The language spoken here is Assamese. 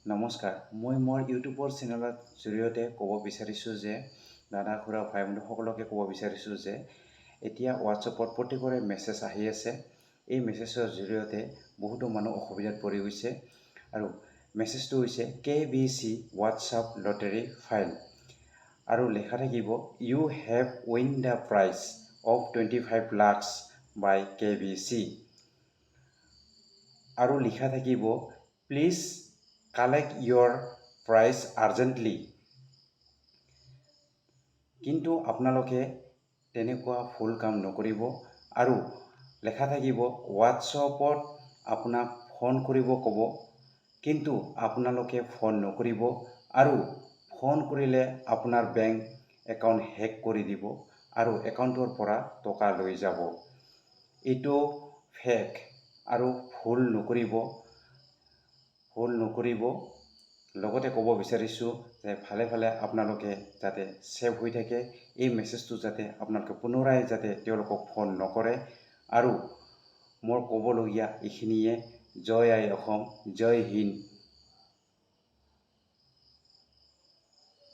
নমস্কাৰ, মই মোৰ ইউটিউবৰ চেনেলৰ জৰিয়তে ক'ব বিচাৰিছোঁ যে দাদা খুৰা ভাই বন্ধু সকলোকে ক'ব বিচাৰিছোঁ যে এতিয়া হোৱাটছএপত প্ৰত্যেকৰে মেছেজ আহি আছে। এই মেছেজৰ জৰিয়তে বহুতো মানুহ অসুবিধাত পৰি গৈছে আৰু মেছেজটো হৈছে KBC হোৱাটছআপ লটাৰী ফাইল আৰু লেখা থাকিব you have win the prize of 25 lakhs by KBC আৰু লিখা থাকিব please collect your prize urgently. কিন্তু আপোনালোকে তেনেকুৱা ভুল কাম নকৰিব আৰু লেখা থাকিব হোৱাটছএপত আপোনাক ফোন কৰিব ক'ব, কিন্তু আপোনালোকে ফোন নকৰিব আৰু ফোন কৰিলে আপোনাৰ বেংক একাউণ্ট হেক কৰি দিব আৰু একাউণ্টৰ পৰা টকা লৈ যাব। এইটো ফেক আৰু ভুল নকৰিব। লগতে ক'ব বিচাৰিছোঁ যে ভালে আপোনালোকে যাতে ছেভ হৈ থাকে, এই মেছেজটো যাতে আপোনালোকে পুনৰাই যাতে তেওঁলোকক ফোন নকৰে। আৰু মোৰ ক'বলগীয়া এইখিনিয়ে। জয় আই অসম, জয় হিন্দ।